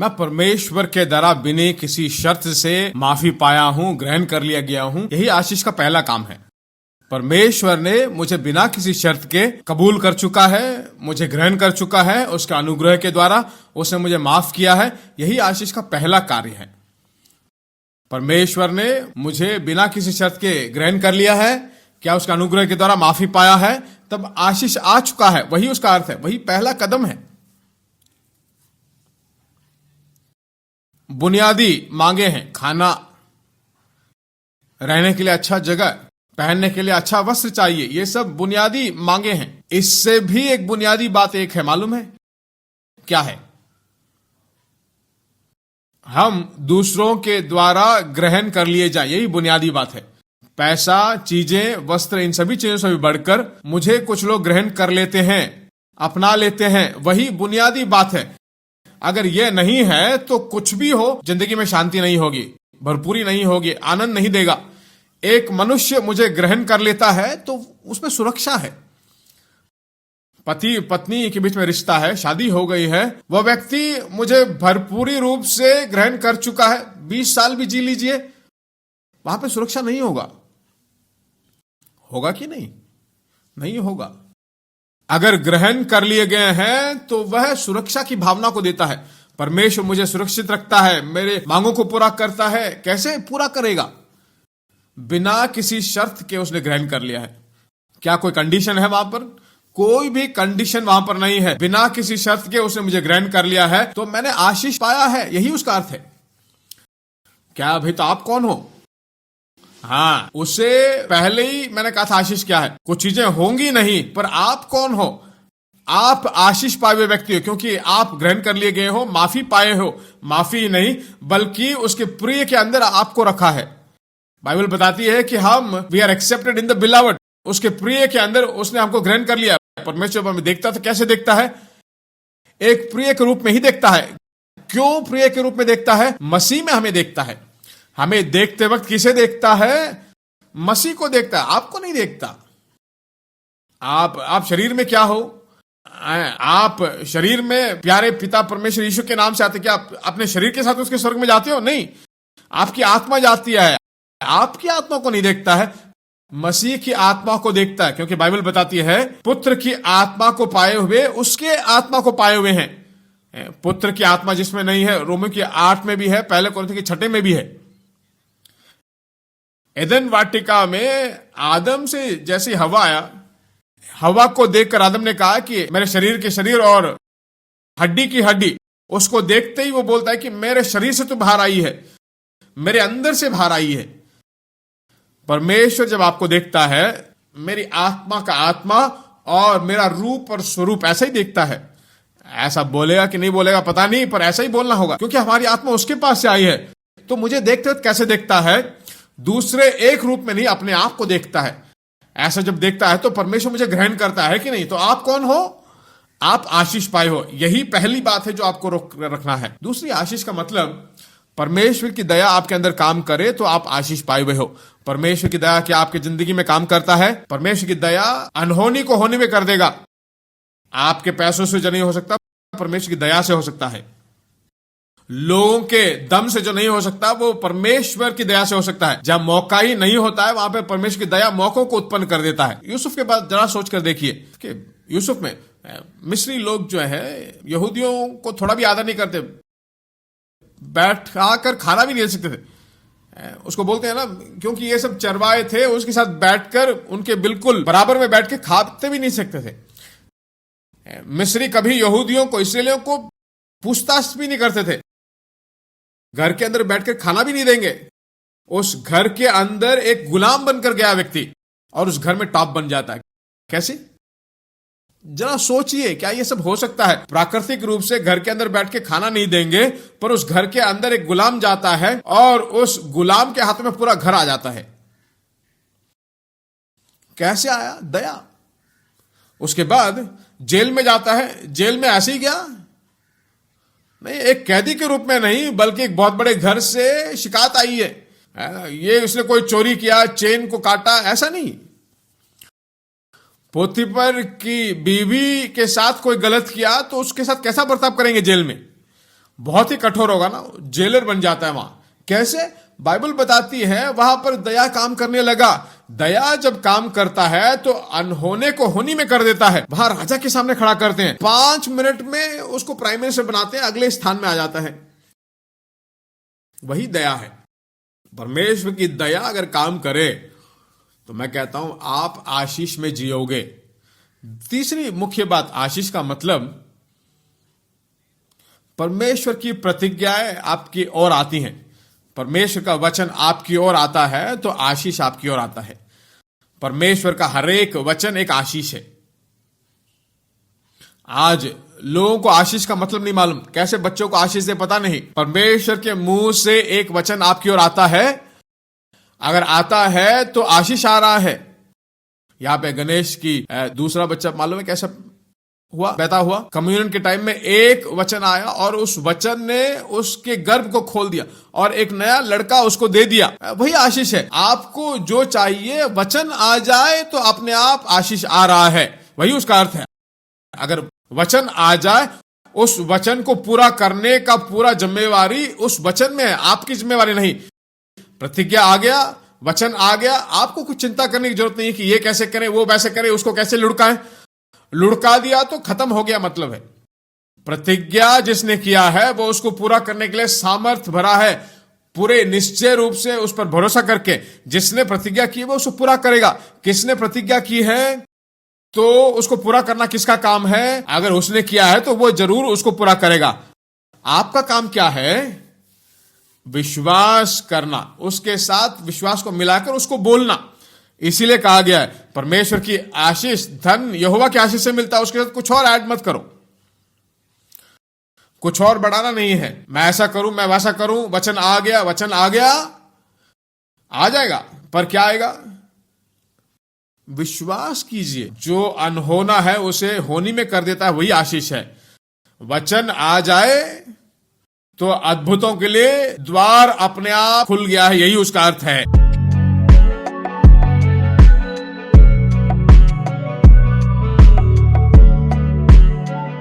मैं परमेश्वर के द्वारा बिना किसी शर्त से माफी पाया हूं, ग्रहण कर लिया गया हूं। यही आशीष का पहला काम है। परमेश्वर ने मुझे बिना किसी शर्त के कबूल कर चुका है, मुझे ग्रहण कर चुका है, उसके अनुग्रह के द्वारा उसने मुझे माफ किया है। यही आशीष का पहला कार्य है। परमेश्वर ने मुझे बिना किसी शर्त के ग्रहण कर लिया है, क्या उसके अनुग्रह के द्वारा माफी पाया है, तब आशीष आ चुका है। वही उसका अर्थ है, वही पहला कदम है। बुनियादी मांगे हैं, खाना, रहने के लिए अच्छा जगह, पहनने के लिए अच्छा वस्त्र चाहिए, ये सब बुनियादी मांगे हैं। इससे भी एक बुनियादी बात एक है, मालूम है क्या है? हम दूसरों के द्वारा ग्रहण कर लिए जाए, यही बुनियादी बात है। पैसा, चीजें, वस्त्र, इन सभी चीजों से भी बढ़कर मुझे कुछ लोग ग्रहण कर लेते हैं, अपना लेते हैं, वही बुनियादी बात है। अगर यह नहीं है तो कुछ भी हो, जिंदगी में शांति नहीं होगी, भरपूरी नहीं होगी, आनंद नहीं देगा। एक मनुष्य मुझे ग्रहण कर लेता है तो उसमें सुरक्षा है। पति पत्नी के बीच में रिश्ता है, शादी हो गई है, वह व्यक्ति मुझे भरपूरी रूप से ग्रहण कर चुका है। 20 साल भी जी लीजिए, वहां पे सुरक्षा नहीं होगा। होगा कि नहीं? नहीं होगा। अगर ग्रहण कर लिए गए हैं तो वह सुरक्षा की भावना को देता है। परमेश्वर मुझे सुरक्षित रखता है, मेरे मांगों को पूरा करता है। कैसे पूरा करेगा? बिना किसी शर्त के उसने ग्रहण कर लिया है। क्या कोई कंडीशन है वहां पर? कोई भी कंडीशन वहां पर नहीं है। बिना किसी शर्त के उसने मुझे ग्रहण कर लिया है तो मैंने आशीष पाया है, यही उसका अर्थ है। क्या अभी तो आप कौन हो? हाँ, उससे पहले ही मैंने कहा था आशीष क्या है। कुछ चीजें होंगी नहीं, पर आप कौन हो? आप आशीष पाए हुए व्यक्ति हो, क्योंकि आप ग्रहण कर लिए गए हो, माफी पाए हो। माफी नहीं बल्कि उसके प्रिय के अंदर आपको रखा है। बाइबल बताती है कि हम we are accepted in the beloved, उसके प्रिय के अंदर उसने हमको ग्रहण कर लिया। परमेश्वर हमें देखता था, कैसे देखता है? एक प्रिय के रूप में ही देखता है। क्यों प्रिय के रूप में देखता है? मसीह में हमें देखता है। हमें देखते वक्त किसे देखता है? मसीह को देखता है, आपको नहीं देखता। आप शरीर में क्या हो? आप शरीर में प्यारे पिता परमेश्वर यीशु के नाम से आते, क्या आप अपने शरीर के साथ उसके स्वर्ग में जाते हो? नहीं, आपकी आत्मा जाती है। आपकी आत्मा को नहीं देखता है, मसीह की आत्मा को देखता है। क्योंकि बाइबल बताती है पुत्र की आत्मा को पाए हुए उसके आत्मा को पाए हुए हैं। पुत्र की आत्मा जिसमें नहीं है, रोमियो की 8 में भी है, पहले कोरिन्थियों की 6 में भी है। एदन वाटिका में आदम से जैसी हवा आया, हवा को देखकर आदम ने कहा कि मेरे शरीर के शरीर और हड्डी की हड्डी। उसको देखते ही वो बोलता है कि मेरे शरीर से तो बाहर आई है, मेरे अंदर से बाहर आई है। परमेश्वर जब आपको देखता है, मेरी आत्मा का आत्मा और मेरा रूप और स्वरूप ऐसा ही देखता है। ऐसा बोलेगा कि नहीं बोलेगा पता नहीं, पर ऐसा ही बोलना होगा, क्योंकि हमारी आत्मा उसके पास से आई है। तो मुझे देखते वक्त कैसे देखता है? दूसरे एक रूप में नहीं, अपने आप को देखता है। ऐसा जब देखता है तो परमेश्वर मुझे ग्रहण करता है कि नहीं? तो आप कौन हो? आप आशीष पाए हो। यही पहली बात है जो आपको रखना है। दूसरी, आशीष का मतलब परमेश्वर की दया आपके अंदर काम करे तो आप आशीष पाए हुए हो। परमेश्वर की दया क्या आपकी जिंदगी में काम करता है? परमेश्वर की दया अनहोनी को होने में कर देगा। आपके पैसों से जो नहीं हो सकता, परमेश्वर की दया से हो सकता है। लोगों के दम से जो नहीं हो सकता, वो परमेश्वर की दया से हो सकता है। जब मौका ही नहीं होता है, वहां पे परमेश्वर की दया मौकों को उत्पन्न कर देता है। यूसुफ के बाद जरा सोच कर देखिए कि यूसुफ में मिस्री लोग जो है यहूदियों को थोड़ा भी आदर नहीं करते, बैठ आकर खाना भी नहीं ले सकते थे। उसको बोलते हैं ना, क्योंकि ये सब चरवाए थे, उसके साथ बैठकर उनके बिल्कुल बराबर में बैठ के खाते भी नहीं सकते थे। मिस्री कभी यहूदियों को, इसराइलियों को पूछताछ भी नहीं करते थे। घर के अंदर बैठकर खाना भी नहीं देंगे। उस घर के अंदर एक गुलाम बनकर गया व्यक्ति और उस घर में टॉप बन जाता है। कैसे? जरा सोचिए, क्या ये सब हो सकता है? प्राकृतिक रूप से घर के अंदर बैठ के खाना नहीं देंगे, पर उस घर के अंदर एक गुलाम जाता है और उस गुलाम के हाथ में पूरा घर आ जाता है। कैसे आया? दया। उसके बाद जेल में जाता है। जेल में ऐसे ही गया नहीं, एक कैदी के रूप में नहीं, बल्कि एक बहुत बड़े घर से शिकायत आई है। ये उसने कोई चोरी किया, चेन को काटा, ऐसा नहीं। पोतीफर की बीवी के साथ कोई गलत किया तो उसके साथ कैसा बर्ताव करेंगे जेल में? बहुत ही कठोर होगा ना, जेलर बन जाता है वहां। कैसे? बाइबल बताती है वहां पर दया काम करने लगा। दया जब काम करता है तो अनहोने को होनी में कर देता है। वहां राजा के सामने खड़ा करते हैं, 5 मिनट में उसको प्राइम मिनिस्टर बनाते हैं, अगले स्थान में आ जाता है। वही दया है। परमेश्वर की दया अगर काम करे तो मैं कहता हूं आप आशीष में जियोगे। तीसरी मुख्य बात, आशीष का मतलब परमेश्वर की प्रतिज्ञाएं आपकी ओर आती हैं। परमेश्वर का वचन आपकी ओर आता है तो आशीष आपकी ओर आता है। परमेश्वर का हर एक वचन एक आशीष है। आज लोगों को आशीष का मतलब नहीं मालूम, कैसे बच्चों को आशीष दे पता नहीं। परमेश्वर के मुंह से एक वचन आपकी ओर आता है, अगर आता है तो आशीष आ रहा है। यहां पे गणेश की दूसरा बच्चा मालूम है कैसा हुआ, पैदा हुआ। कम्युनियन के टाइम में एक वचन आया और उस वचन ने उसके गर्भ को खोल दिया और एक नया लड़का उसको दे दिया। वही आशीष है। आपको जो चाहिए वचन आ जाए तो अपने आप आशीष आ रहा है, वही उसका अर्थ है। अगर वचन आ जाए, उस वचन को पूरा करने का पूरा जिम्मेवारी उस वचन में है, आपकी जिम्मेवारी नहीं। प्रतिज्ञा आ गया, वचन आ गया, आपको कुछ चिंता करने की जरूरत नहीं कि ये कैसे करें, वो वैसे करें, उसको कैसे लुढ़काएं। लुढ़का दिया तो खत्म हो गया, मतलब है। प्रतिज्ञा जिसने किया है वो उसको पूरा करने के लिए सामर्थ भरा है, पूरे निश्चय रूप से उस पर भरोसा करके। जिसने प्रतिज्ञा की है वो उसको पूरा करेगा। किसने प्रतिज्ञा की है तो उसको पूरा करना किसका काम है? अगर उसने किया है तो वो जरूर उसको पूरा करेगा। आपका काम क्या है? विश्वास करना, उसके साथ विश्वास को मिलाकर उसको बोलना। इसीलिए कहा गया है परमेश्वर की आशीष, धन यहोवा की आशीष से मिलता है, उसके साथ कुछ और ऐड मत करो, कुछ और बढ़ाना नहीं है। मैं ऐसा करूं, मैं वैसा करूं, वचन आ गया, वचन आ गया, आ जाएगा, पर क्या आएगा? विश्वास कीजिए। जो अनहोना है उसे होनी में कर देता है, वही आशीष है। वचन आ जाए तो अद्भुतों के लिए द्वार अपने आप खुल गया है, यही उसका अर्थ है।